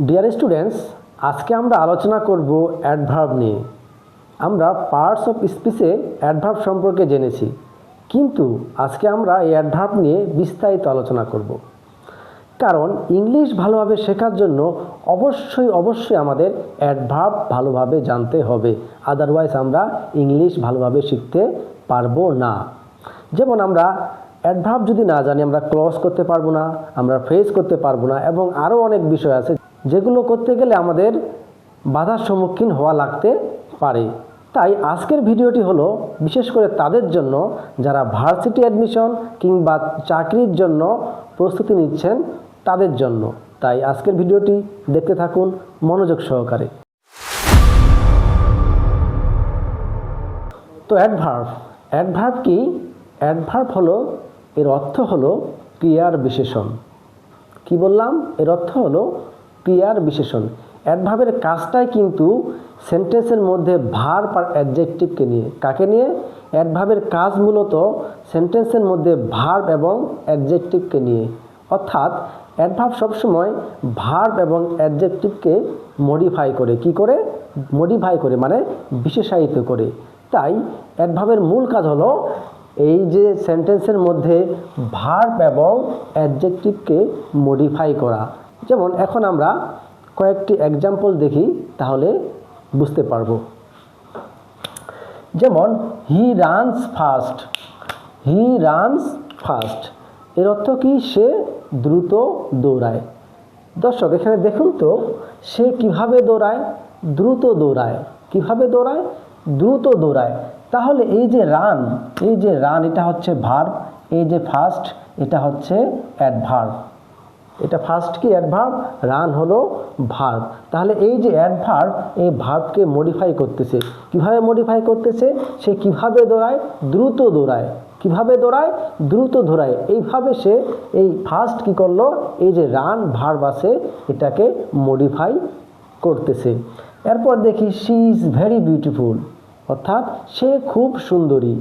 Dear students, আজকে আমরা আলোচনা করব অ্যাডভার্ব নিয়ে। আমরা পার্টস অফ স্পিচে অ্যাডভার্ব সম্পর্কে জেনেছি, কিন্তু আজকে আমরা এই অ্যাডভার্ব নিয়ে বিস্তারিত আলোচনা করব। কারণ ইংলিশ ভালোভাবে শেখার জন্য অবশ্যই আমাদের অ্যাডভার্ব ভালোভাবে জানতে হবে, আদারওয়াইজ আমরা ইংলিশ ভালোভাবে শিখতে পারবো না। যেমন আমরা অ্যাডভার্ব যদি না জানি আমরা ক্লজ করতে পারবো না, আমরা ফ্রেজ করতে পারবো না, এবং আরও অনেক বিষয় আছে যেগুলো করতে গেলে আমাদের বাধার সম্মুখীন হওয়া লাগতে পারে। তাই আজকের ভিডিওটি হলো বিশেষ করে তাদের জন্য যারা ভার্সিটি অ্যাডমিশন কিংবা চাকরির জন্য প্রস্তুতি নিচ্ছেন, তাদের জন্য। তাই আজকের ভিডিওটি দেখতে থাকুন মনোযোগ সহকারে। তো অ্যাডভার্ব কি? অ্যাডভার্ব হলো, এর অর্থ হলো ক্রিয়ার বিশেষণ। কি বললাম? এর অর্থ হলো ক্রিয়ার বিশেষণ। অ্যাডভার্বের কাজটাই কিন্তু সেন্টেন্সের মধ্যে ভার্ব আর অ্যাডজেক্টিভকে নিয়ে। কাকে নিয়ে? অ্যাডভার্বের কাজ মূলত সেন্টেন্সের মধ্যে ভার্ব এবং অ্যাডজেক্টিভকে নিয়ে। অর্থাৎ অ্যাডভার্ব সবসময় ভার্ব এবং অ্যাডজেক্টিভকে মডিফাই করে। কি করে? মডিফাই করে, মানে বিশেষায়িত করে। তাই অ্যাডভার্বের মূল কাজ হলো এই যে সেন্টেন্সের মধ্যে ভার্ব এবং অ্যাডজেক্টিভকে মডিফাই করা। যেমন এখন আমরা কয়েকটি এক্সাম্পল দেখি, তাহলে বুঝতে পারবো। যেমন he runs fast. He runs fast এর অর্থ কি? সে দ্রুত দৌড়ায়। দর্শক এখানে দেখুন তো, সে কিভাবে দৌড়ায়? দ্রুত দৌড়ায়। কিভাবে দৌড়ায়? দ্রুত দৌড়ায়। তাহলে এই যে রান এটা হচ্ছে ভার্ব, এই যে ফাস্ট এটা হচ্ছে অ্যাডভার্ব। এটা ফার্স্ট কি? অ্যাডভার্ব, রান হলো ভার্ব। তাহলে এই যে অ্যাডভার্ব, এই ভার্বকে মডিফাই করতেছে। কিভাবে মডিফাই করতেছে? সে কিভাবে দৌড়ায়? দ্রুত দৌড়ায়। কিভাবে দৌড়ায়? দ্রুত দৌড়ায়। এইভাবে সে এই ফার্স্ট কি করলো? এই যে রান ভার্ব আছে এটাকে মডিফাই করতেছে। এরপর দেখি শি ইজ ভেরি বিউটিফুল, অর্থাৎ সে খুব সুন্দরী।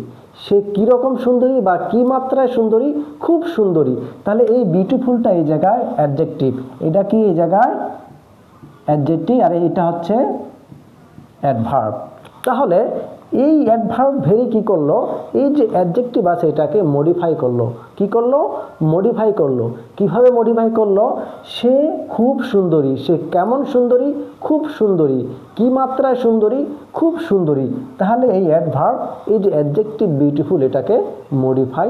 সে কীরকম সুন্দরী বা কী মাত্রায় সুন্দরী? খুব সুন্দরী। তাহলে এই বিউটিফুলটা এই জায়গায় অ্যাডজেক্টিভ। এটা কি? এই জায়গায় অ্যাডজেক্টিভ, আর এটা হচ্ছে অ্যাডভার্ব। তাহলে এই অ্যাডভার্ব ভেরি কি করলো? এই যে অ্যাডজেক্টিভ আছে এটাকে মডিফাই করলো। কি করলো? মডিফাই করলো। কিভাবে মডিফাই করলো? সে খুব সুন্দরী। সে কেমন সুন্দরী? খুব সুন্দরী। কি মাত্রায় সুন্দরী? খুব সুন্দরী। তাহলে এই অ্যাডভার্ব, এই যে অ্যাডজেক্টিভ বিউটিফুল, এটাকে মডিফাই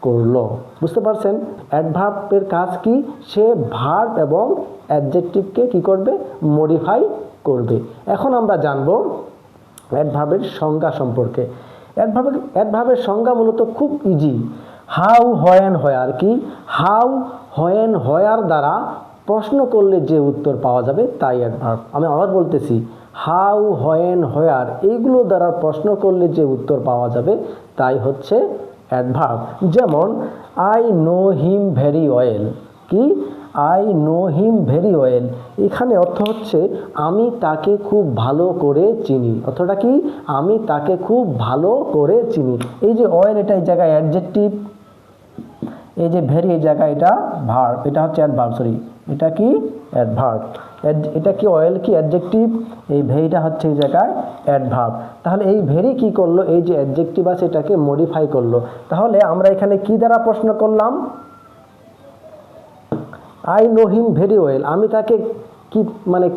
করলো। বুঝতে পারছেন? অ্যাডভার্বের কাজ কি? সে ভার্ব এবং অ্যাডজেক্টিভকে কি করবে? মডিফাই করবে। এখন আমরা জানবো অ্যাডভার্বের সংজ্ঞা সম্পর্কে। অ্যাডভার্বের সংজ্ঞা মূলত খুব ইজি। হাউ, হোয়েন, হোয়ার। কি? হাউ, হোয়েন, হোয়ার দ্বারা প্রশ্ন করলে যে উত্তর পাওয়া যাবে তাই অ্যাডভার্ব। আমি আবার বলতেছি, হাউ, হোয়েন, হোয়ার এইগুলো দ্বারা প্রশ্ন করলে যে উত্তর পাওয়া যাবে তাই হচ্ছে অ্যাডভার্ব। যেমন I know him very well. কি? I know him very well. এখানে অর্থ হচ্ছে আমি তাকে খুব ভালো করে চিনি। অর্থটা কি? আমি তাকে খুব ভালো করে চিনি। এই যে ওয়েল এটা এই জায়গায় অ্যাডজেক্টিভ, এই যে ভেরি এই জায়গায় এটা ভার্ব, এটা হচ্ছে অ্যাডভার্ব। সরি, এটা কি? অ্যাডভার্ব। এটা কি? ওয়েল কি? অ্যাডজেক্টিভ। এই ভেরিটা হচ্ছে এই জায়গায় অ্যাডভার্ব। তাহলে এই ভেরি কি করলো? এই যে অ্যাডজেক্টিভ আছে এটাকে মডিফাই করলো। তাহলে আমরা এখানে কি দ্বারা প্রশ্ন করলাম? I know him very well. আমি তাকে কি মানে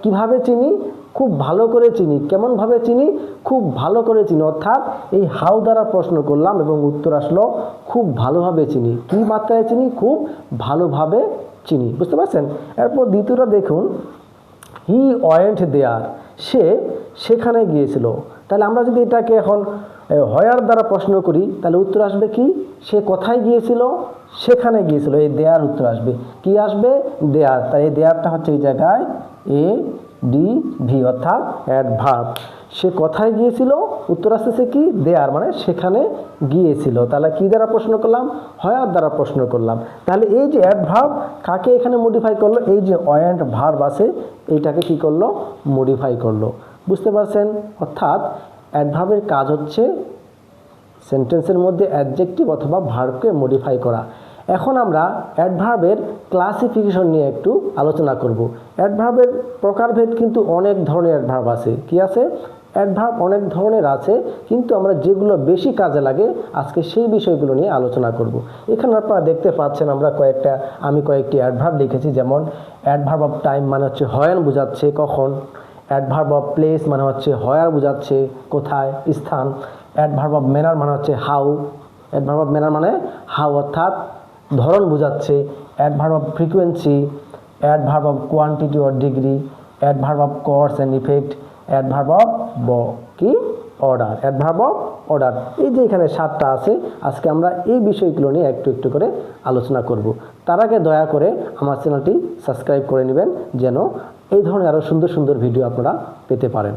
কিভাবে চিনি? খুব ভালো করে চিনি। কেমনভাবে চিনি? খুব ভালো করে চিনি। অর্থাৎ এই হাউ দ্বারা প্রশ্ন করলাম এবং উত্তর আসলো খুব ভালোভাবে চিনি। কি মাত্রায় চিনি? খুব ভালোভাবে চিনি। বুঝতে পারছেন? এরপর দ্বিতীয়টা দেখুন, হি ওয়েন্ট দেয়ার। সে সেখানে গিয়েছিল। তাহলে আমরা যদি এটাকে এখন হোয়ার দ্বারা প্রশ্ন করি তাহলে উত্তর আসবে কি? সে কোথায় গিয়েছিল? সেখানে গিয়েছিল। এই দেয়ার উত্তর আসবে। কি আসবে? দেয়ার। তাই এই দেয়ারটা হচ্ছে এই জায়গায় এ ডি ভি, অর্থাৎ অ্যাডভার্ব। সে কোথায় গিয়েছিল? উত্তর আসতেছে কি? দেয়ার, মানে সেখানে গিয়েছিল। তাহলে কি দ্বারা প্রশ্ন করলাম? হোয়ার দ্বারা প্রশ্ন করলাম। তাহলে এই যে অ্যাডভার্ব কাকে এখানে মডিফাই করলো? এই যে ওয়েন্ট ভার্ব আছে এইটাকে কি করলো? মডিফাই করলো। বুঝতে পারছেন? অর্থাৎ অ্যাডভার্বের কাজ হচ্ছে সেন্টেন্সের মধ্যে অ্যাডজেক্টিভ অথবা ভার্বকে মডিফাই করা। এখন আমরা অ্যাডভার্বের ক্লাসিফিকেশন নিয়ে একটু আলোচনা করব। অ্যাডভার্বের প্রকারভেদ কিন্তু অনেক ধরনের অ্যাডভার্ব আছে। কি আছে? অ্যাডভার্ব অনেক ধরনের আছে, কিন্তু আমরা যেগুলো বেশি কাজে লাগে আজকে সেই বিষয়গুলো নিয়ে আলোচনা করব। এখানে আপনারা দেখতে পাচ্ছেন আমি কয়েকটি অ্যাডভার্ব লিখেছি। যেমন অ্যাডভার্ব অফ টাইম মানে হচ্ছে হয়েন বোঝাচ্ছে কখন। অ্যাডভার্ব অফ প্লেস মানে হচ্ছে হোয়ার বোঝাচ্ছে কোথায়, স্থান। অ্যাডভার্ব অফ ম্যানার মানে হচ্ছে হাউ। অ্যাডভার্ব অফ ম্যানার মানে হাউ অর্থাৎ ধরন বোঝাচ্ছে। Adverb of frequency, adverb of quantity or degree, adverb of cause and effect, adverb of order. Adverb of order, এই যে এখানে 7টা আছে। আজকে আমরা এই বিষয়গুলো নিয়ে একটু একটু করে আলোচনা করব। তার আগে দয়া করে আমার চ্যানেলটি সাবস্ক্রাইব করে নেবেন, যেন এই ধরনের আরও সুন্দর সুন্দর ভিডিও আপনারা পেতে পারেন।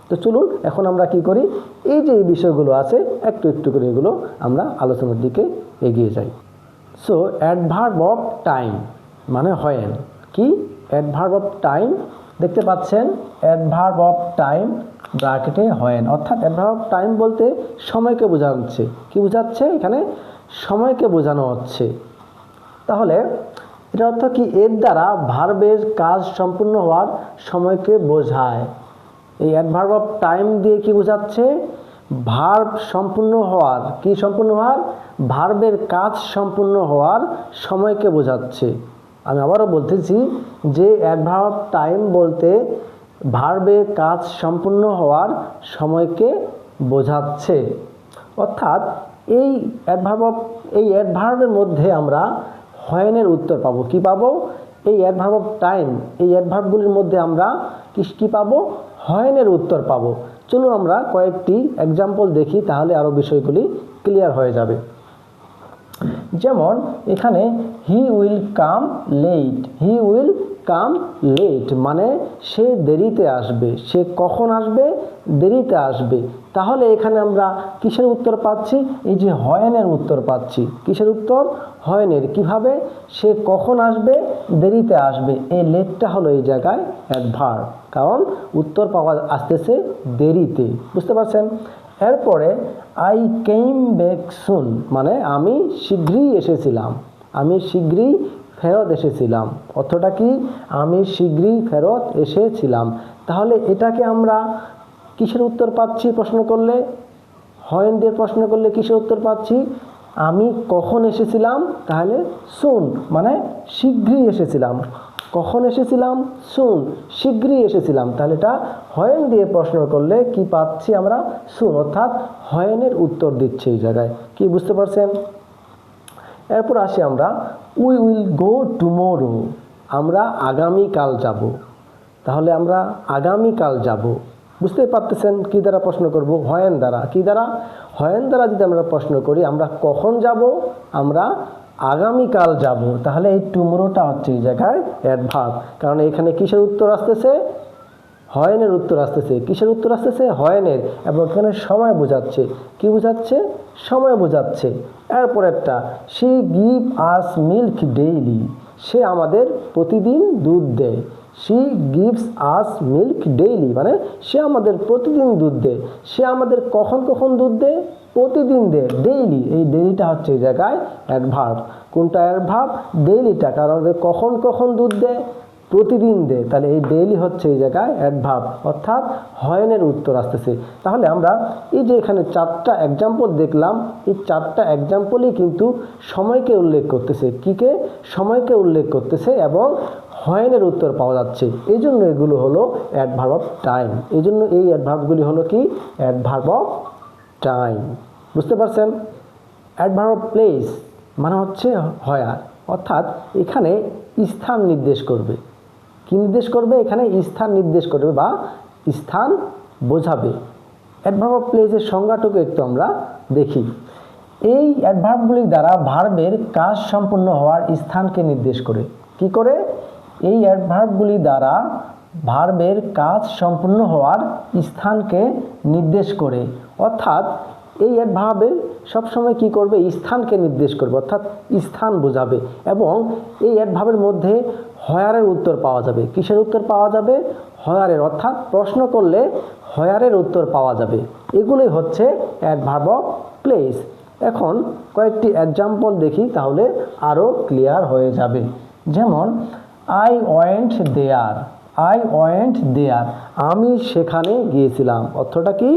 তো চলুন এখন আমরা কি করি, এই যে এই বিষয়গুলো আছে একটু একটু করে এগুলো আমরা আলোচনার দিকে এগিয়ে যাই। সো অ্যাডভার্ব অফ টাইম মানে হয়েন। কি? অ্যাডভার্ব অফ টাইম দেখতে পাচ্ছেন, অ্যাডভার্ব অফ টাইম ব্র্যাকেটে হয়েন, অর্থাৎ অ্যাডভার্ব অফ টাইম বলতে সময়কে বোঝাচ্ছে। কি বোঝাচ্ছে? এখানে সময়কে বোঝানো হচ্ছে। তাহলে এটার অর্থ কি? এর দ্বারা ভার্বের কাজ সম্পূর্ণ হওয়ার সময়কে বোঝায়। এই অ্যাডভার্ব অফ টাইম দিয়ে কি বোঝাচ্ছে? ভার্ব সম্পূর্ণ হওয়ার, কি সম্পূর্ণ হওয়ার? ভার্বের কাজ সম্পূর্ণ হওয়ার সময়কে বোঝাচ্ছে। আমি আবারও বলতেছি যে অ্যাডভার্ব অফ টাইম বলতে ভার্বের কাজ সম্পূর্ণ হওয়ার সময়কে বোঝাচ্ছে। অর্থাৎ এই অ্যাডভার্বের মধ্যে আমরা হয়েনের উত্তর পাবো। কি পাবো? এই অ্যাডভার্ব অফ টাইম, এই অ্যাডভার্বগুলির মধ্যে আমরা কি পাবো? হয়েনের উত্তর পাবো। চলুন আমরা কয়েকটি এক্সাম্পল দেখি, তাহলে আরও বিষয়গুলি ক্লিয়ার হয়ে যাবে। যেমন এখানে he will come late. He will come late মানে সে দেরিতে আসবে। সে কখন আসবে? দেরিতে আসবে। তাহলে এখানে আমরা কিসের উত্তর পাচ্ছি? এই যে হয়েনের উত্তর পাচ্ছি। কিসের উত্তর? হয়েনের। কিভাবে? সে কখন আসবে? দেরিতে আসবে। এই লেটটা হলো এই জায়গায় অ্যাডভার্ব, কারণ উত্তর পাওয়া আসতেছে দেরিতে। বুঝতে পারছেন? এরপরে আই কেম ব্যাক সুন মানে আমি শীঘ্রই এসেছিলাম। আমি শীঘ্রই ফেরত এসেছিলাম। অর্থটা কি? আমি শীঘ্রই ফেরত এসেছিলাম। তাহলে এটাকে আমরা কিসের উত্তর পাচ্ছি প্রশ্ন করলে? হয়েন দিয়ে প্রশ্ন করলে কিসের উত্তর পাচ্ছি? আমি কখন এসেছিলাম? তাহলে সুন মানে শীঘ্রই এসেছিলাম। কখন এসেছিলাম? সুন, শীঘ্রই এসেছিলাম। তাহলে এটা হয়েন দিয়ে প্রশ্ন করলে কি পাচ্ছি আমরা? সুন, অর্থাৎ হয়েনের উত্তর দিচ্ছে এই জায়গায়। কি বুঝতে পারছেন? এরপর আসি আমরা উই উইল গো টুমোরো। আমরা আগামীকাল যাব। তাহলে আমরা আগামীকাল যাব। বুঝতে পারতেছেন কি দ্বারা প্রশ্ন করব? হয়েন দ্বারা। কি দ্বারা? হয়েন দ্বারা যদি আমরা প্রশ্ন করি, আমরা কখন যাব? আমরা আগামীকাল যাব। তাহলে এই টুমোরোটা হচ্ছে এই জায়গায় অ্যাডভার্ব, কারণ এখানে কিসের উত্তর আসতেছে? হয়েনের উত্তর আসতেছে। কিসের উত্তর আসতেছে? হয়েনের। এবং এখানে সময় বোঝাচ্ছে। কি বোঝাচ্ছে? সময় বোঝাচ্ছে। এরপর একটা she give us milk daily. সে আমাদের প্রতিদিন দুধ দেয়। She gives us milk daily মানে সে আমাদের প্রতিদিন দুধ দেয়। সে আমাদের কখন কখন দুধ দেয়? প্রতিদিন দেয়, ডেইলি। এই ডেইলিটা হচ্ছে এই জায়গায় অ্যাডভার্ব। কোনটা অ্যাডভার্ব? ডেইলিটা, কারণ কখন কখন দুধ দেয়? প্রতিদিন দেয়। তাহলে এই ডেইলি হচ্ছে এই জায়গায় অ্যাডভার্ব, অর্থাৎ হয়েনের উত্তর আসতেছে। তাহলে আমরা এই যে এখানে 4টা এক্সাম্পল দেখলাম, এই 4টা এক্সাম্পলই কিন্তু সময়কে উল্লেখ করতেছে। কিকে? সময়কে উল্লেখ করতেছে এবং হয়েনের উত্তর পাওয়া যাচ্ছে। এই জন্য এগুলো হলো অ্যাডভার্ব অফ টাইম। এই জন্য এই অ্যাডভার্বগুলি হলো কি? Adverb of time. বুঝতে পারছেন? অ্যাডভার্ব অফ প্লেস মানে হচ্ছে হয়ার, অর্থাৎ এখানে স্থান নির্দেশ করবে। কি নির্দেশ করবে? এখানে স্থান নির্দেশ করবে বা স্থান বোঝাবে। অ্যাডভার্ব অফ প্লেসের সংজ্ঞাটুকু একটু আমরা দেখি। এই অ্যাডভার্বগুলির দ্বারা ভার্বের কাজ সম্পূর্ণ হওয়ার স্থানকে নির্দেশ করে। কি করে? এই অ্যাডভার্বগুলি দ্বারা ভার্বের কাজ সম্পূর্ণ হওয়ার স্থানকে নির্দেশ করে। অর্থাৎ এই অ্যাডভার্বের সবসময় কি করবে? স্থানকে নির্দেশ করবে, অর্থাৎ স্থান বোঝাবে। এবং এই অ্যাডভার্বের মধ্যে হয়ারের উত্তর পাওয়া যাবে। কিসের উত্তর পাওয়া যাবে? হয়ারের, অর্থাৎ প্রশ্ন করলে হয়ারের উত্তর পাওয়া যাবে। এগুলোই হচ্ছে অ্যাডভার্ব অফ প্লেস। এখন কয়েকটি এক্সাম্পল দেখি, তাহলে আরও ক্লিয়ার হয়ে যাবে। যেমন I went there, I went there, আমি সেখানে গিয়েছিলাম। অর্থটা কি?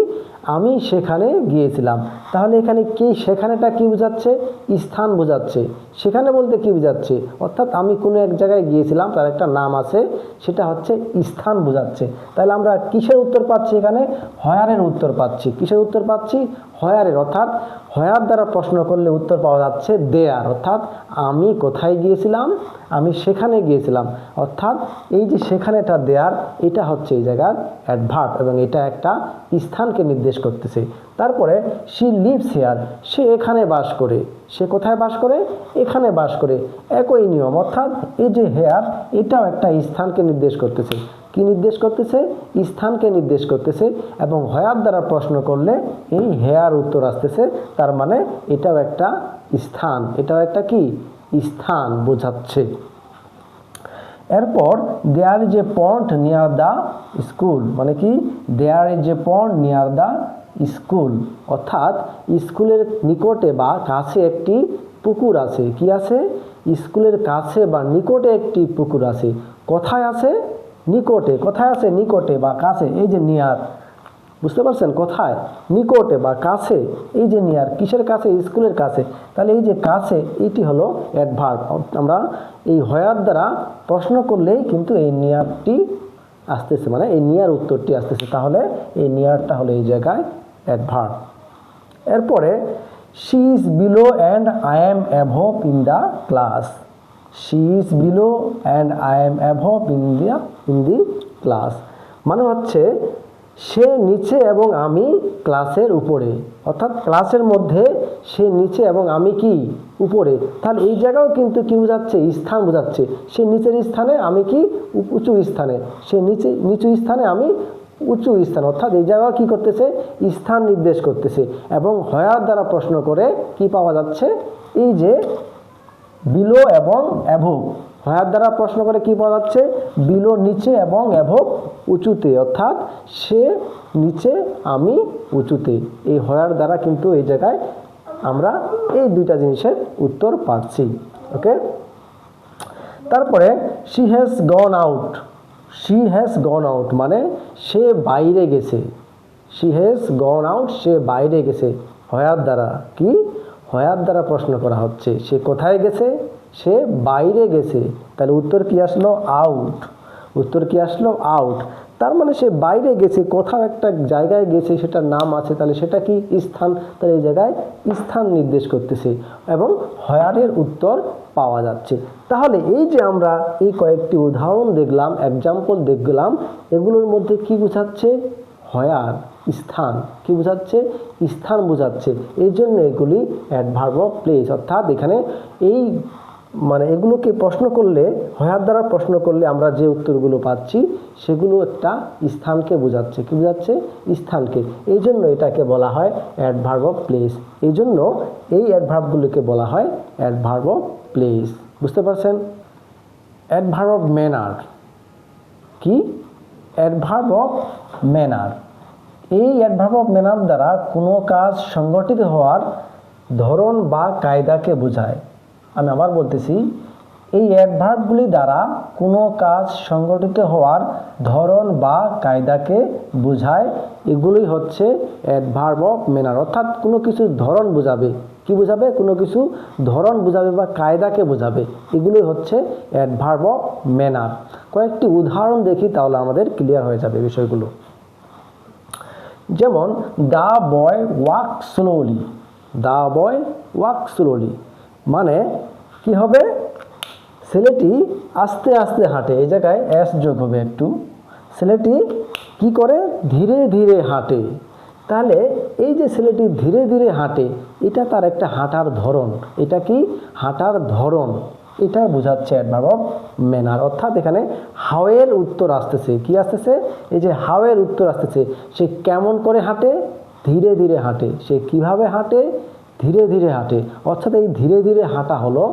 আমি সেখানে গিয়েছিলাম। তাহলে এখানে কি, সেখানেটা কি বোঝাচ্ছে? স্থান বোঝাচ্ছে। সেখানে বলতে কি বোঝাচ্ছে? অর্থাৎ আমি কোনো এক জায়গায় গিয়েছিলাম, তার একটা নাম আছে, সেটা হচ্ছে স্থান বোঝাচ্ছে। তাহলে আমরা কিসের উত্তর পাচ্ছি? এখানে হোয়ারের উত্তর পাচ্ছি। কিসের উত্তর পাচ্ছি? হোয়ারের। অর্থাৎ হোয়ার দ্বারা প্রশ্ন করলে উত্তর পাওয়া যাচ্ছে দেয়ার। অর্থাৎ আমি কোথায় গিয়েছিলাম? আমি সেখানে গিয়েছিলাম। অর্থাৎ এই যে সেখানেটা দেয়ার, এটা হচ্ছে এই জায়গার অ্যাডভার্ব এবং এটা একটা স্থানকে নির্দেশ করতেছে। তারপরে শি লিভস হিয়ার, সে এখানে বাস করে। সে কোথায় বাস করে? এখানে বাস করে। একই নিয়ম, অর্থাৎ এই যে হেয়ার, এটাও একটা স্থানকে নির্দেশ করতেছে। কি নির্দেশ করতেছে? স্থানকে নির্দেশ করতেছে। এবং হোয়ার দ্বারা প্রশ্ন করলে এই হেয়ার উত্তর আসতেছে, তার মানে এটাও একটা স্থান, এটাও একটা কি স্থান বোঝাচ্ছে। এরপর there is a pond near the school, মানে কি? There is a pond near the school, অর্থাৎ স্কুলের নিকটে বা কাছে একটি পুকুর আছে। কি আছে? স্কুলের কাছে বা নিকটে একটি পুকুর আছে। কোথায় আছে? নিকটে। কোথায় আছে? নিকটে বা কাছে। এই যে নিয়ার, বুঝতে পারছেন? কোথায়? নিকটে বা কাছে। এই যে নিয়ার, কিসের কাছে? স্কুলের কাছে। তাহলে এই যে কাছে, এটি হলো অ্যাডভার্ব। আমরা এই হোয়ার দ্বারা প্রশ্ন করলেই কিন্তু এই নিয়ারটি আসতেছে, মানে এই নিয়ার উত্তরটি আসতেছে। তাহলে এই নিয়ারটা হলো এই জায়গায় অ্যাডভার্ব। এরপরে she is below and I am অ্যাভভ in the class. She is below and I am অ্যাভভ in the class, মানে হচ্ছে সে নিচে এবং আমি ক্লাসের উপরে। অর্থাৎ ক্লাসের মধ্যে সে নিচে এবং আমি কি উপরে। তাহলে এই জায়গাও কিন্তু কি বোঝাচ্ছে? স্থান বোঝাচ্ছে। সে নিচের স্থানে, আমি কি উঁচু স্থানে। সে নিচু স্থানে, আমি উঁচু স্থান। অর্থাৎ এই জায়গাও কি করতেছে? স্থান নির্দেশ করতেছে। এবং হোয়ার দ্বারা প্রশ্ন করে কি পাওয়া যাচ্ছে? এই যে বিলো এবং অ্যাভব। হোয়ার দ্বারা প্রশ্ন করে কি পাওয়া যাচ্ছে? বিলো নিচে এবং অ্যাভব উঁচুতে। অর্থাৎ সে নিচে, আমি উঁচুতে। এই হোয়ার দ্বারা কিন্তু এই জায়গায় আমরা এই দুইটা জিনিসের উত্তর পাচ্ছি। ওকে। তারপরে she has gone out. She has gone out মানে সে বাইরে গেছে। শি হ্যাজ গন আউট, সে বাইরে গেছে। হোয়ার দ্বারা কি? হোয়ার দ্বারা প্রশ্ন করা হচ্ছে। সে কোথায় গেছে? সে বাইরে গেছে। তাহলে উত্তর কি আসলো? আউট। উত্তর কি আসলো? আউট। তার মানে সে বাইরে গেছে, কোথাও একটা জায়গায় গেছে, সেটার নাম আছে, তাহলে সেটা কি স্থান। তাহলে এই জায়গায় স্থান নির্দেশ করতেছে এবং হোয়ারের উত্তর পাওয়া যাচ্ছে। তাহলে এই যে আমরা এই কয়েকটি উদাহরণ দেখলাম, এক্সাম্পল দেখলাম, এগুলোর মধ্যে কি বোঝাচ্ছে? হোয়ার, স্থান। কি বোঝাচ্ছে? স্থান বোঝাচ্ছে। এই জন্য এগুলি অ্যাডভার্ব অফ প্লেস। অর্থাৎ এখানে এই মানে এগুলোকে প্রশ্ন করলে, হোয়ার দ্বারা প্রশ্ন করলে আমরা যে উত্তরগুলো পাচ্ছি সেগুলো একটা স্থানকে বোঝাচ্ছে। কি বোঝাচ্ছে? স্থানকে। এই জন্য এটাকে বলা হয় অ্যাডভার্ব অফ প্লেস। এই জন্য এই অ্যাডভার্বগুলোকে বলা হয় অ্যাডভার্ব অফ প্লেস। বুঝতে পারছেন? অ্যাডভার্ব অফ ম্যানার কি? Adverb of manner. এই অ্যাডভার্ব অফ ম্যানার দ্বারা কোনো কাজ সংগঠিত হওয়ার ধরন বা কায়দাকে বোঝায়। আমি আবার বলতেছি, এই অ্যাডভার্বগুলি দ্বারা কোনো কাজ সংগঠিত হওয়ার ধরন বা কায়দাকে বোঝায়। এগুলোই হচ্ছে অ্যাডভার্ব অফ ম্যানার। অর্থাৎ কোনো কিছুর ধরন বোঝাবে। কি বোঝাবে? কোনো কিছু ধরন বোঝাবে বা কায়দাকে বোঝাবে। এগুলোই হচ্ছে অ্যাডভার্ব অফ ম্যানার। কয়েকটি উদাহরণ দেখি, তাহলে আমাদের ক্লিয়ার হয়ে যাবে বিষয়গুলো। যেমন the boy walk slowly. The boy walk slowly মানে কি হবে? ছেলেটি আস্তে আস্তে হাঁটে। এই জায়গায় এস যোগ হবে একটু। ছেলেটি কি করে? ধীরে ধীরে হাঁটে। তাহলে এই যে ছেলেটি ধীরে ধীরে হাঁটে, এটা তার একটা হাঁটার ধরন। এটা কি? হাঁটার ধরন। এটা বোঝাচ্ছে অ্যাডভার্ব অফ ম্যানার। অর্থাৎ এখানে হাউ এর উত্তর আসতেছে। কি আসতেছে? এই যে হাউ এর উত্তর আসতেছে। সে কেমন করে হাঁটে? ধীরে ধীরে হাঁটে। সে কিভাবে হাঁটে? ধীরে ধীরে হাঁটে, অর্থাৎ এই ধীরে ধীরে হাঁটা হলো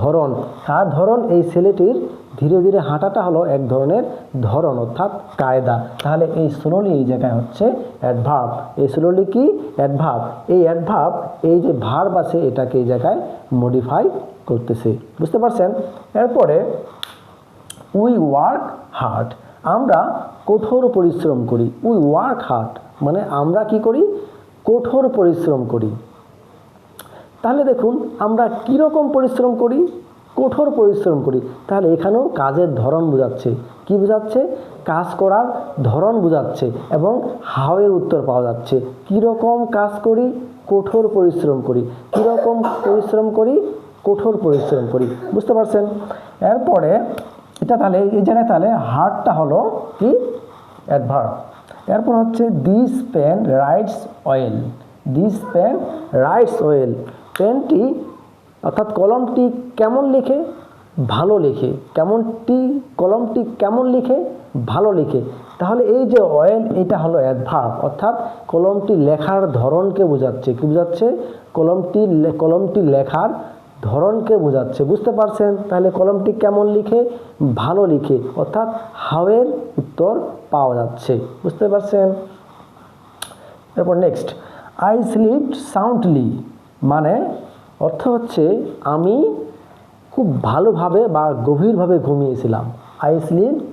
ধরন। আর ধরন, এই ছেলেটির ধীরে ধীরে হাঁটাটা হলো এক ধরনের ধরন অর্থাৎ কায়দা। তাহলে এই স্লোলি এই জায়গায় হচ্ছে অ্যাডভার্ব। এই স্লোলি কি? অ্যাডভার্ব। এই অ্যাডভার্ব এই যে ভার্ব আছে এটাকে এই জায়গায় মডিফাই করতেছে, বুঝতে পারছেন? এরপরে উই ওয়ার্ক হার্ড, আমরা কঠোর পরিশ্রম করি। উই ওয়ার্ক হার্ড মানে আমরা কি করি? কঠোর পরিশ্রম করি। তাহলে দেখুন আমরা কীরকম পরিশ্রম করি? কঠোর পরিশ্রম করি। তাহলে এখানেও কাজের ধরন বোঝাচ্ছে। কি বোঝাচ্ছে? কাজ করার ধরন বোঝাচ্ছে এবং হাওয়ের উত্তর পাওয়া যাচ্ছে। কীরকম কাজ করি? কঠোর পরিশ্রম করি। কীরকম পরিশ্রম করি? কঠোর পরিশ্রম করি, বুঝতে পারছেন? এরপরে এটা তাহলে এই জায়গায় তাহলে হার্ডটা হলো কি? অ্যাডভার্ব। এরপর হচ্ছে this pen writes well. This pen writes well, পেনটি অর্থাৎ কলমটি কেমন লিখে? ভালো লিখে। কলমটি কেমন লিখে? ভালো লিখে। তাহলে এই যে ওয়েল এটা হলো অ্যাডভার্ব, অর্থাৎ কলমটি লেখার ধরনকে বোঝাচ্ছে। কি বোঝাচ্ছে? কলমটি লেখার ধরনকে বোঝাচ্ছে, বুঝতে পারছেন? তাহলে কলমটি কেমন লিখে? ভালো লিখে, অর্থাৎ হাওয়ের উত্তর পাওয়া যাচ্ছে, বুঝতে পারছেন? এরপর নেক্সট, আই স্লিপড সাউন্ডলি মানে অর্থ হচ্ছে আমি খুব ভালোভাবে বা গভীরভাবে ঘুমিয়েছিলাম। আই স্লিপড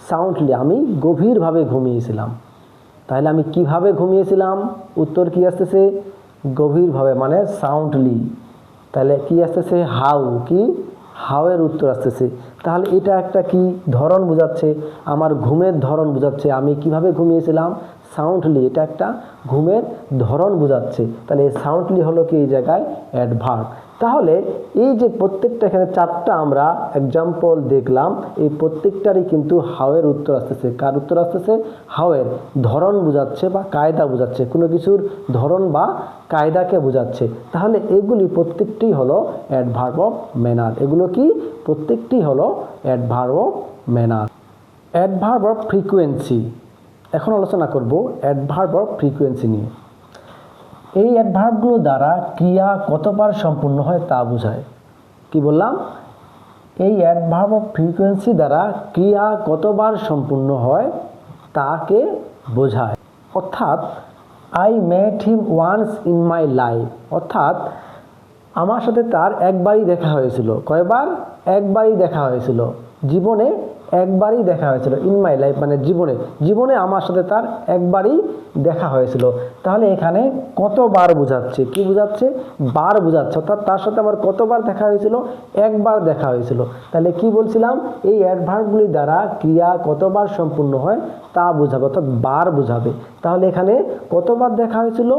সাউন্ডলি, আমি গভীরভাবে ঘুমিয়েছিলাম। তাহলে আমি কিভাবে ঘুমিয়েছিলাম? উত্তর কি আসতেছে? গভীরভাবে মানে সাউন্ডলি। তাহলে কি আসতেছে? হাউ। কি? হাওয়ের উত্তর আসতেছে। তাহলে এটা একটা কি ধরন বোঝাচ্ছে? আমার ঘুমের ধরন বোঝাচ্ছে। আমি কিভাবে ঘুমিয়েছিলাম? সাউন্ডলি, এটা একটা ঘুমের ধরন বোঝাচ্ছে। তাহলে এই সাউন্ডলি হলো কি এই জায়গায় অ্যাডভার্ব। তাহলে এই যে প্রত্যেকটা এখানে চারটা আমরা এক্সাম্পল দেখলাম, এই প্রত্যেকটারই কিন্তু হাওয়ের উত্তর আসতেছে। কার উত্তর আসতেছে? হাওয়ের। ধরন বোঝাচ্ছে বা কায়দা বোঝাচ্ছে, কোনো কিছুর ধরন বা কায়দাকে বোঝাচ্ছে। তাহলে এগুলি প্রত্যেকটি হলো অ্যাডভার্ব অফ ম্যানার। এগুলো কি? প্রত্যেকটি হলো adverb of manner. Adverb of frequency, এখন আলোচনা করব অ্যাডভার্ব অফ ফ্রিকোয়েন্সি নিয়ে। এই অ্যাডভার্বগুলো দ্বারা ক্রিয়া কতবার সম্পূর্ণ হয় তা বোঝায়। কি বললাম? এই অ্যাডভার্ব অফ ফ্রিকোয়েন্সি দ্বারা ক্রিয়া কতবার সম্পূর্ণ হয় তাকে বোঝায়। অর্থাৎ I met him once in my life, অর্থাৎ আমার সাথে তার একবারই দেখা হয়েছিল। কয়বার? একবারই দেখা হয়েছিল। জীবনে একবারই দেখা হয়েছিল। ইন মাই লাইফ মানে জীবনে আমার সাথে তার একবারই দেখা হয়েছিল। তাহলে এখানে কতবার বোঝাচ্ছে? কি বোঝাচ্ছে? বার বোঝাচ্ছে। অর্থাৎ তার সাথে আমার কতবার দেখা হয়েছিল? একবার দেখা হয়েছিল। তাহলে কি বলছিলাম? এই অ্যাডভার্বগুলি দ্বারা ক্রিয়া কতবার সম্পূর্ণ হয় তা বোঝাবে, অর্থাৎ বার বোঝাবে। তাহলে এখানে কতবার দেখা হয়েছিল?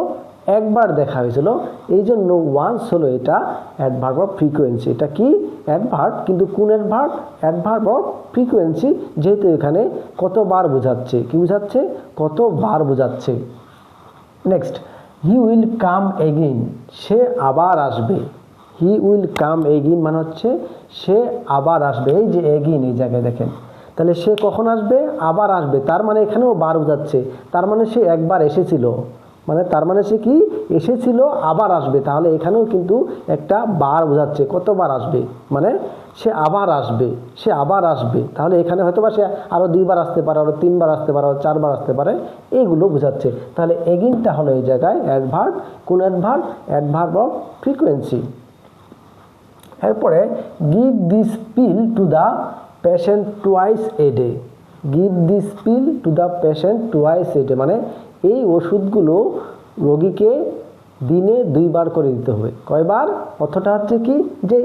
একবার দেখা হয়েছিল। এই জন্য ওয়ান্স হলো এটা অ্যাডভার্ব অফ ফ্রিকোয়েন্সি। এটা কি? অ্যাডভার্ব, কিন্তু কোন অ্যাডভার্ব? অ্যাডভার্ব অফ ফ্রিকোয়েন্সি, যেহেতু এখানে কতবার বোঝাচ্ছে। কি বোঝাচ্ছে? কতবার বোঝাচ্ছে। Next, he will come again, সে আবার আসবে। হি উইল কাম এগেইন মানে হচ্ছে সে আবার আসবে। এই যে এগেইন এই জায়গায় দেখেন, তাহলে সে কখন আসবে? আবার আসবে। তার মানে এখানেও বার বোঝাচ্ছে। তার মানে সে একবার এসেছিল, মানে তার মানে সে কি? এসেছিল, আবার আসবে। তাহলে এখানেও কিন্তু একটা বার বোঝাচ্ছে। কতবার আসবে মানে সে আবার আসবে, সে আবার আসবে। তাহলে এখানে হয়তো বা সে আরও 2 বার আসতে পারে, আরও 3 বার আসতে পারে, আরও 4 বার আসতে পারে, এইগুলো বোঝাচ্ছে। তাহলে এগেইনটা হলো এই জায়গায় অ্যাডভার্ব। কোন অ্যাডভার্ব? Adverb of frequency. এরপরে give this pill to the patient twice a day. Give this pill to the patient twice a day মানে এই ওষুধগুলো রোগীকে দিনে 2 বার করে দিতে হবে। কয়বার? অর্থটা হচ্ছে কি যে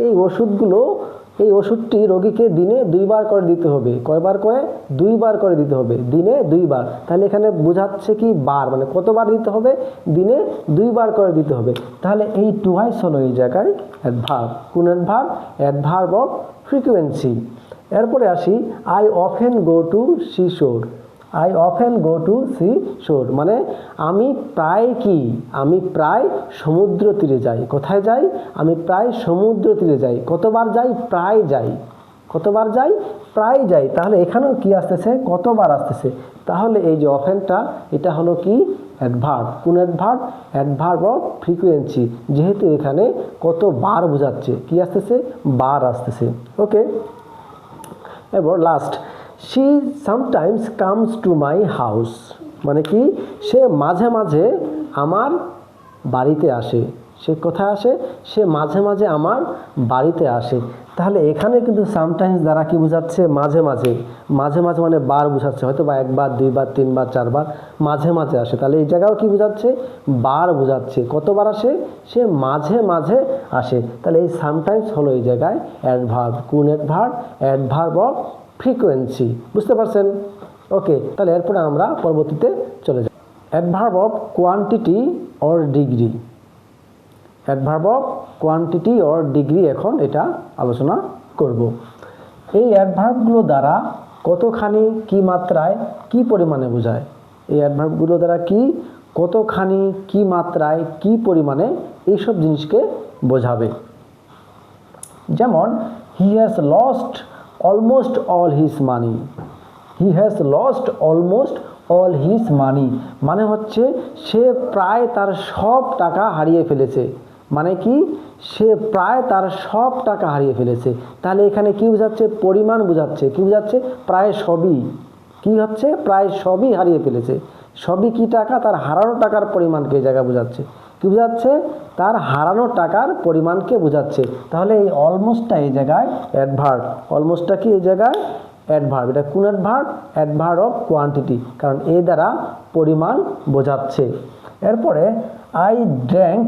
এই ওষুধটি রোগীকে দিনে 2 বার করে দিতে হবে। কয়বার করে? 2 বার করে দিতে হবে, দিনে 2 বার। তাহলে এখানে বোঝাচ্ছে কি বার, মানে কতবার দিতে হবে? দিনে 2 বার করে দিতে হবে। তাহলে এই টুয়াইস হলো এই জায়গায় অ্যাডভার্ব। কোন অ্যাডভার্ব? Adverb of frequency. এরপরে আসি, I often go to C শোর। I often go to C শোর মানে আমি প্রায় কি? আমি প্রায় সমুদ্র তীরে যাই। কোথায় যাই? আমি প্রায় সমুদ্র তীরে যাই। কতবার যাই? প্রায় যাই। কতবার যাই? প্রায় যাই। তাহলে এখানেও কি আসতেছে? কতবার আসতেছে। তাহলে এই যে অফেনটা এটা হলো কি? অ্যাডভার্ব। কোন অ্যাডভার্ব? অ্যাডভার্ব অফ ফ্রিকোয়েন্সি, যেহেতু এখানে কত বার বোঝাচ্ছে, কি আসতেছে? বার আসতেছে। ওকে, এবার last, she sometimes comes to my house, মানে কি? সে মাঝে মাঝে আমার বাড়িতে আসে। সে কোথায় আসে? সে মাঝে মাঝে আমার বাড়িতে আসে। তাহলে এখানে কিন্তু সামটাইমস দ্বারা কি বোঝাচ্ছে? মাঝে মাঝে। মাঝে মাঝে মানে বার বোঝাচ্ছে, হয়তো বা একবার, দুইবার, তিনবার, চারবার, মাঝে মাঝে আসে। তাহলে এই জায়গাও কি বোঝাচ্ছে? বার বোঝাচ্ছে। কতবার আসে? সে মাঝে মাঝে আসে। তাহলে এই সামটাইমস হলো এই জায়গায় অ্যাডভার্ব। কোন অ্যাডভার্ব? Adverb of frequency. বুঝতে পারছেন? ওকে, তাহলে এরপরে আমরা পরবর্তীতে চলে যাই। Adverb of quantity or degree. Adverb of quantity or degree, এখন এটা আলোচনা করব। এই অ্যাডভার্বগুলো দ্বারা কতখানি, কি মাত্রায়, কি পরিমাণে বোঝায়? এই অ্যাডভার্বগুলো দ্বারা কি, কতখানি, কি মাত্রায়, কি পরিমাণে, এইসব জিনিসকে বোঝাবে। যেমন he has lost almost all his money. He has lost almost all his মানি, মানে হচ্ছে সে প্রায় তার সব টাকা হারিয়ে ফেলেছে। মানে কি? সে প্রায় তার সব টাকা হারিয়ে ফেলেছে। তাহলে এখানে কি বোঝাচ্ছে? পরিমাণ বোঝাচ্ছে। কি বোঝাচ্ছে? প্রায় সবই। কি হচ্ছে? প্রায় সবই হারিয়ে ফেলেছে। সবই কি টাকা? তার হারানো টাকার পরিমাণকে এই জায়গায় বোঝাচ্ছে। কি বোঝাচ্ছে? তার হারানো টাকার পরিমাণকে বোঝাচ্ছে। তাহলে এই অলমোস্টটা এই জায়গায় অ্যাডভার্ব। অলমোস্টটা কি এই জায়গায়? অ্যাডভার্ব। এটা কোন অ্যাডভার্ব? অ্যাডভার্ব অফ কোয়ান্টিটি, কারণ এ দ্বারা পরিমাণ বোঝাচ্ছে। এরপরে I drank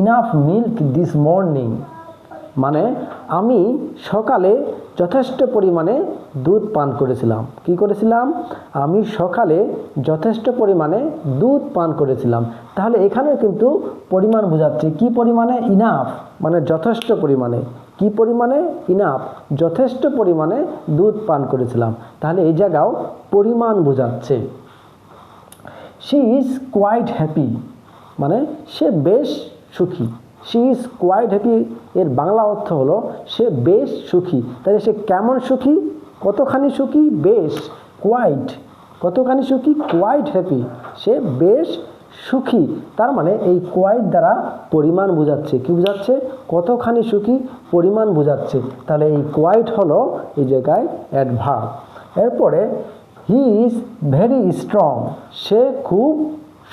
enough milk this morning, মানে আমি সকালে যথেষ্ট পরিমাণে দুধ পান করেছিলাম। কি করেছিলাম? আমি সকালে যথেষ্ট পরিমাণে দুধ পান করেছিলাম। তাহলে এখানে কিন্তু পরিমাণ বোঝাচ্ছে। কি পরিমাণে? ইনাফ, মানে যথেষ্ট পরিমাণে। কি পরিমাণে? ইনাফ, যথেষ্ট পরিমাণে দুধ পান করেছিলাম। তাহলে এই জায়গাও পরিমাণ বোঝাচ্ছে। শি ইজ কোয়াইট হ্যাপি, মানে সে বেশ সুখী। শি ইজ কোয়াইট হ্যাপি এর বাংলা অর্থ হলো সে বেশ সুখী। তাহলে সে কেমন সুখী? কতখানি সুখী? বেশ। কোয়াইট, কতখানি সুখী? কোয়াইট হ্যাপি, সে বেশ সুখী। তার মানে এই কোয়াইট দ্বারা পরিমাণ বোঝাচ্ছে। কি বোঝাচ্ছে? কতখানি সুখী, পরিমাণ বোঝাচ্ছে। তাহলে এই কোয়াইট হলো এই জায়গায় অ্যাডভার্ব। এরপরে হি ইজ ভেরি স্ট্রং, সে খুব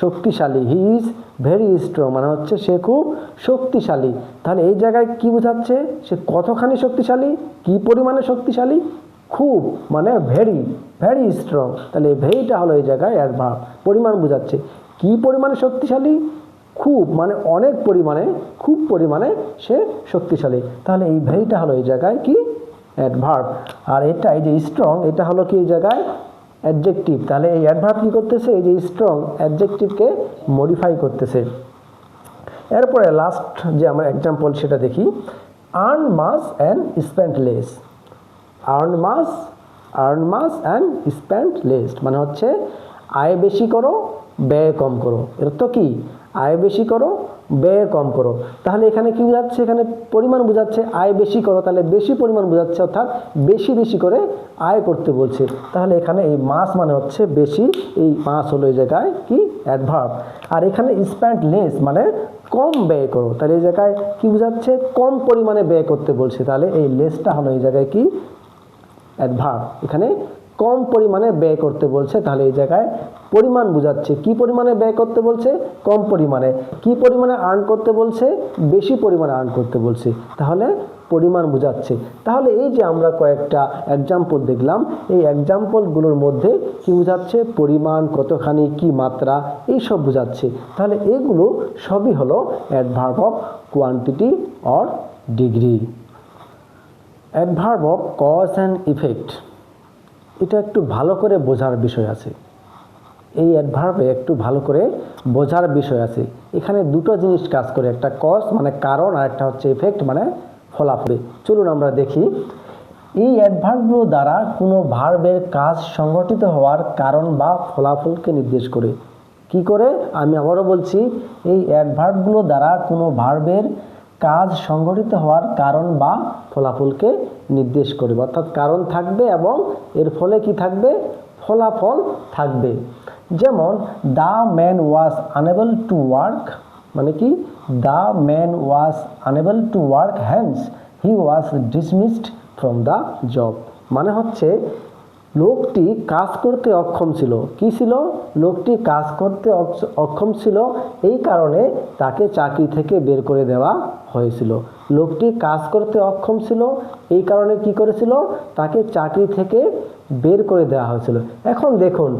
শক্তিশালী। হি ইজ ভেরি স্ট্রং, মানে হচ্ছে সে খুব শক্তিশালী। তাহলে এই জায়গায় কি বোঝাচ্ছে? সে কতখানি শক্তিশালী, কি পরিমাণে শক্তিশালী? খুব, মানে ভেরি, ভেরি স্ট্রং। তাহলে এই ভেরিটা হলো এই জায়গায় অ্যাডভার্ব, পরিমাণ বোঝাচ্ছে। কি পরিমাণে শক্তিশালী? খুব, মানে অনেক পরিমাণে, খুব পরিমাণে সে শক্তিশালী। তাহলে এই ভেরিটা হলো এই জায়গায় কি? অ্যাডভার্ব। আর এটা এই যে স্ট্রং, এটা হলো কি এই জায়গায়? অ্যাডজেক্টিভ। তাহলে এই অ্যাডভার্ব কি করতেছে? এই যে স্ট্রং অ্যাডজেক্টিভকে মডিফাই করতেছে। এরপরে লাস্ট যে আমরা এক্সাম্পল সেটা দেখি। Earn much and spend less. Earn much, earn much and spend less, মানে হচ্ছে আয় বেশি করো, ব্যয় কম করো। এর তো কি? আয় বেশি করো, ব্যয় কম করো। তাহলে এখানে কি বোঝাচ্ছে? এখানে পরিমাণ বোঝাচ্ছে। আয় বেশি করো, তাহলে বেশি পরিমাণ বোঝাচ্ছে, অর্থাৎ বেশি বেশি করে আয় করতে বলছে। তাহলে এখানে এই মাস মানে হচ্ছে বেশি, এই মাস হলো এই জায়গায় কি? অ্যাডভার্ব। আর এখানে স্পেন্ড লেস মানে কম ব্যয় করো। তাহলে এই জায়গায় কি বোঝাচ্ছে? কম পরিমাণে ব্যয় করতে বলছে। তাহলে এই লেসটা হলো এই জায়গায় কি? অ্যাডভার্ব। এখানে কম পরিমাণে ব্যয় করতে বলছে। তাহলে এই জায়গায় পরিমাণ বোঝাচ্ছে। কি পরিমাণে ব্যয় করতে বলছে? কম পরিমাণে। কি পরিমাণে আর্ন করতে বলছে? বেশি পরিমাণে আর্ন করতে বলছে। তাহলে পরিমাণ বোঝাচ্ছে। তাহলে এই যে আমরা কয়েকটা এক্সাম্পল দেখলাম, এই এক্সাম্পলগুলোর মধ্যে কি বোঝাচ্ছে? পরিমাণ, কতখানি, কি মাত্রা, এইসব বোঝাচ্ছে। তাহলে এগুলো সবই হলো adverb of quantity or degree. Adverb of cause and effect, এটা একটু ভালো করে বোঝার বিষয় আছে। এই অ্যাডভার্বে একটু ভালো করে বোঝার বিষয় আছে। এখানে দুটো জিনিস কাজ করে, একটা কজ মানে কারণ, আর একটা হচ্ছে ইফেক্ট মানে ফলাফল। চলুন আমরা দেখি। এই অ্যাডভার্বগুলো দ্বারা কোনো ভার্বের কাজ সংঘটিত হওয়ার কারণ বা ফলাফলকে নির্দেশ করে। কি করে? আমি আবারও বলছি, এই অ্যাডভার্বগুলো দ্বারা কোনো ভার্বের কাজ সংঘটিত হওয়ার কারণ বা ফলাফলকে নির্দেশ করবে। অর্থাৎ কারণ থাকবে এবং এর ফলে কি থাকবে? ফলাফল থাকবে। যেমন the man was unable to work, মানে কি the man was unable to work hence he was dismissed from the job. মানে হচ্ছে লোকটি কাজ করতে অক্ষম ছিল। কি ছিল? লোকটি কাজ করতে অক্ষম ছিল, এই কারণে তাকে চাকরি থেকে বের করে দেওয়া হয়েছিল। লোকটি কাজ করতে অক্ষম ছিল, এই কারণে কি করেছিল? তাকে চাকরি থেকে বের করে দেওয়া হয়েছিল। এখন দেখুন,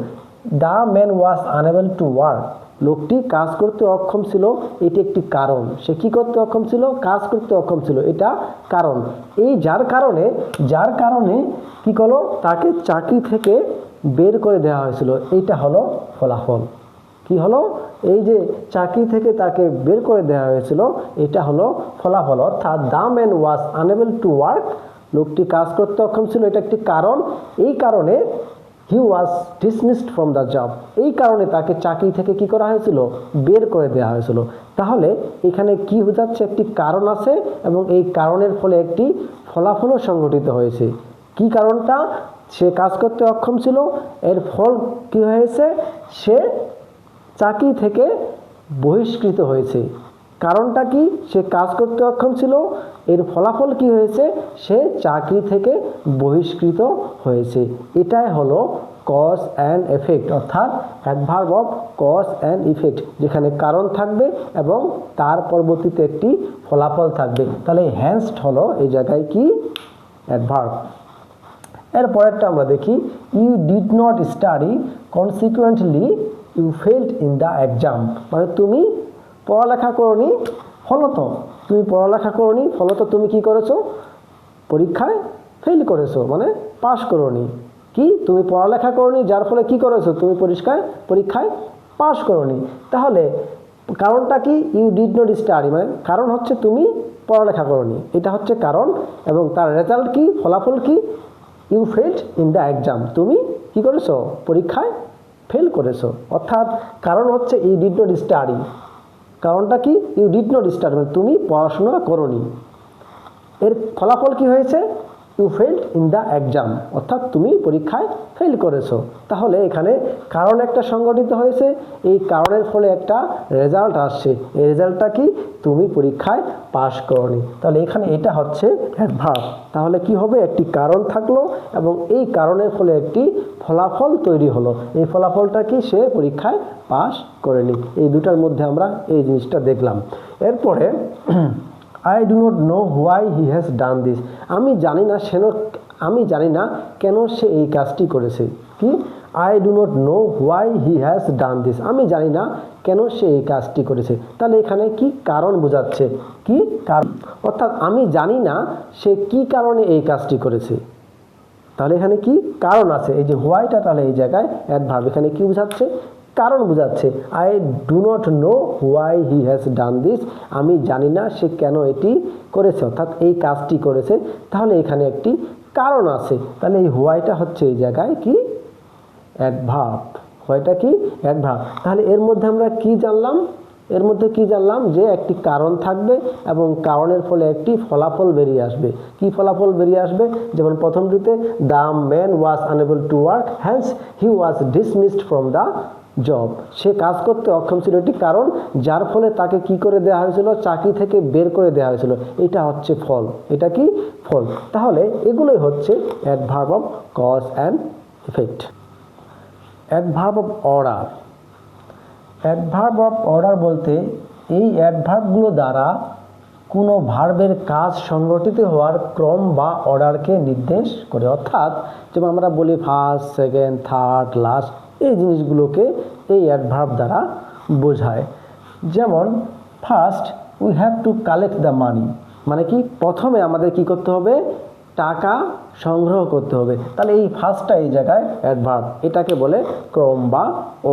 the man was unable to work, লোকটি কাজ করতে অক্ষম ছিল, এটি একটি কারণ। সে কি করতে অক্ষম ছিল? কাজ করতে অক্ষম ছিল, এটা কারণ। এই যার কারণে কি করলো? তাকে চাকরি থেকে বের করে দেওয়া হয়েছিল, এইটা হলো ফলাফল। কি হলো? এই যে চাকরি থেকে তাকে বের করে দেওয়া হয়েছিল, এটা হলো ফলাফল। অর্থাৎ the man was unable to work, লোকটি কাজ করতে অক্ষম ছিল, এটা একটি কারণ। এই কারণে হি was dismissed from the job, এই কারণে তাকে চাকরি থেকে কি করা হয়েছিল? বের করে দেওয়া হয়েছিল। তাহলে এখানে কি বোঝাচ্ছে? একটি কারণ আছে এবং এই কারণের ফলে একটি ফলাফলও সংঘটিত হয়েছে। কি কারণটা? সে কাজ করতে অক্ষম ছিল, এর ফল কি হয়েছে? সে চাকরি থেকে বহিষ্কৃত হয়েছে। কারণটা কি? সে কাজ করতে অক্ষম ছিল, এর ফলাফল কি হয়েছে? সে চাকরি থেকে বহিষ্কৃত হয়েছে। এটাই হলো কজ অ্যান্ড এফেক্ট, অর্থাৎ adverb of cause and effect, যেখানে কারণ থাকবে এবং তার পরবর্তীতে একটি ফলাফল থাকবে। তাহলে হ্যান্সড হলো এই জায়গায় কি? অ্যাডভার্ব। এর পরেরটা আমরা দেখি, you did not study consequently you failed in the exam. মানে তুমি পড়ালেখা করনি, ফলত তুমি পড়ালেখা করনি, ফলত তুমি কি করেছো? পরীক্ষায় ফেল করেছো, মানে পাস করনি। কি? তুমি পড়ালেখা করনি, যার ফলে কি করেছো? তুমি পরীক্ষায় পাস করনি। তাহলে কারণটা কি? ইউ ডিড নট স্টাডি, মানে কারণ হচ্ছে তুমি পড়ালেখা করনি, এটা হচ্ছে কারণ। এবং তার রেজাল্ট কি? ফলাফল কি? You failed in the exam, তুমি কি করেছো? পরীক্ষায় ফেল করেছো। অর্থাৎ কারণ হচ্ছে ইউ ডিড নট স্টাডি, কারণটা কি? ইউ ডিড নট স্টাডি, মানে তুমি পড়াশোনা করনি। এর ফলাফল কি হয়েছে? You failed in the exam, অর্থাৎ তুমি পরীক্ষায় ফেল করেছো। তাহলে এখানে কারণ একটা সংগঠিত হয়েছে, এই কারণের ফলে একটা রেজাল্ট আসছে। এই রেজাল্টটা কি? তুমি পরীক্ষায় পাস করনি। তাহলে এখানে এটা হচ্ছে অ্যাডভার্ব। তাহলে কি হবে? একটি কারণ থাকলো এবং এই কারণের ফলে একটি ফলাফল তৈরি হলো। এই ফলাফলটা কি? সে পরীক্ষায় পাস করেনি। এই দুটার মধ্যে আমরা এই জিনিসটা দেখলাম। এরপরে I do not know why he has done this, আমি জানি না কেন সে এই কাজটি করেছে। কি? I do not know why he has done this, আমি জানি না কেন সে এই কাজটি করেছে। তাহলে এখানে কি কারণ বোঝাচ্ছে? কি কারণ, অর্থাৎ আমি জানি না সে কি কারণে এই কাজটি করেছে। তাহলে এখানে কি কারণ আছে? এই যে হোয়াইটা, তাহলে এই জায়গায় অ্যাডভার্ব, এখানে কি বোঝাচ্ছে? কারণ বোঝাচ্ছে। I do not know why he has done this, আমি জানি না সে কেন এটি করেছে, অর্থাৎ এই কাজটি করেছে। তাহলে এখানে একটি কারণ আছে। তাহলে এই হোয়াইটা হচ্ছে এই জায়গায় কি? অ্যাডভার্ব। হোয়াইটা কি? অ্যাডভার্ব। তাহলে এর মধ্যে আমরা কি জানলাম? এর মধ্যে কি জানলাম? যে একটি কারণ থাকবে এবং কারণের ফলে একটি ফলাফল বেরিয়ে আসবে। কি ফলাফল বেরিয়ে আসবে? যেমন প্রথমটিতে the man was unable to work hence he was dismissed from the job, সে কাজ করতে অক্ষম ছিল, এটি কারণ, যার ফলে তাকে কি করে দেওয়া হয়েছিল? চাকরি থেকে বের করে দেওয়া হয়েছিল। এটা হচ্ছে ফল। এটা কি? ফল। তাহলে এগুলোই হচ্ছে adverb of cause and effect. Adverb of order. Adverb of order বলতে এই অ্যাডভার্বগুলো দ্বারা কোনো ভার্বের কাজ সংগঠিত হওয়ার ক্রম বা অর্ডারকে নির্দেশ করে। অর্থাৎ যেমন আমরা বলি ফার্স্ট, সেকেন্ড, থার্ড, লাস্ট, এই জিনিসগুলোকে এই অ্যাডভার্ব দ্বারা বোঝায়। যেমন first we have to collect the money, মানে কি? প্রথমে আমাদের কি করতে হবে? টাকা সংগ্রহ করতে হবে। তাহলে এই ফার্স্টটা এই জায়গায় অ্যাডভার্ব, এটাকে বলে ক্রম বা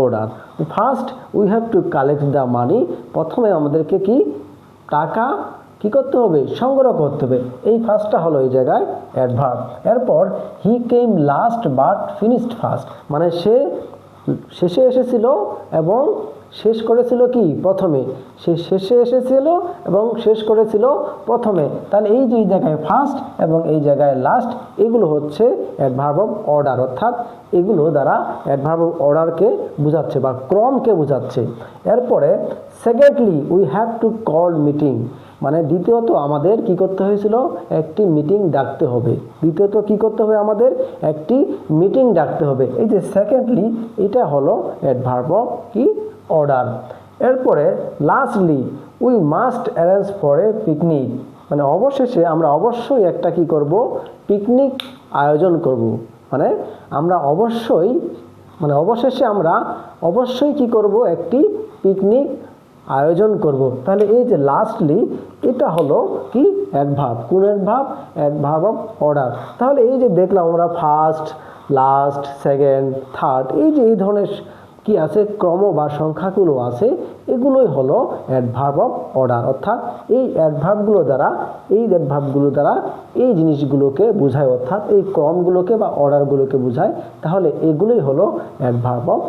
order. First we have to collect the money, প্রথমে আমাদেরকে কি? টাকা কি করতে হবে? সংগ্রহ করতে হবে। এই ফার্স্টটা হলো এই জায়গায় অ্যাডভার্ব। এরপর হি কেম লাস্ট বাট ফিনিশড ফার্স্ট, মানে সে শেষে এসেছিল এবং শেষ করেছিল কি প্রথমে, সে শেষে এসেছিল এবং শেষ করেছিল প্রথমে। তাহলে এই যে এই জায়গায় ফার্স্ট এবং এই জায়গায় লাস্ট, এগুলো হচ্ছে অ্যাডভার্ব অফ অর্ডার, অর্থাৎ এগুলো দ্বারা অ্যাডভার্ব অফ অর্ডারকে বোঝাচ্ছে বা ক্রমকে বোঝাচ্ছে। এরপরে secondly we have to call meeting, মানে দ্বিতীয়ত আমাদের কি করতে হয়েছিল, একটি মিটিং ডাকতে হবে। দ্বিতীয়ত কি করতে হবে, আমাদের একটি মিটিং ডাকতে হবে। এই যে সেকেন্ডলি, এটা হলো অ্যাডভার্ব অফ কি অর্ডার। এরপরে lastly we must arrange for a picnic, মানে অবশেষে আমরা অবশ্যই একটা কি করব, পিকনিক আয়োজন করব। মানে আমরা অবশ্যই, মানে অবশেষে আমরা অবশ্যই কি করব, একটি পিকনিক আয়োজন করব। তাহলে এই যে লাস্টলি, এটা হলো কি অ্যাডভার্ব। কোন অ্যাডভার্ব? Adverb of order. তাহলে এই যে দেখলাম আমরা ফার্স্ট, লাস্ট, সেকেন্ড, থার্ড, এই যে এই ধরনের কি আছে, ক্রম বা সংখ্যাগুলো আছে, এগুলোই হলো অ্যাডভার্ব অফ অর্ডার। অর্থাৎ এই অ্যাডভার্বগুলো দ্বারা, এই অ্যাডভার্বগুলো দ্বারা এই জিনিসগুলোকে বোঝায়, অর্থাৎ এই ক্রমগুলোকে বা অর্ডারগুলোকে বোঝায়। তাহলে এগুলোই হলো অ্যাডভার্ব অফ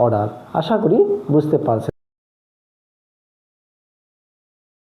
অর্ডার। আশা করি বুঝতে পারছেন।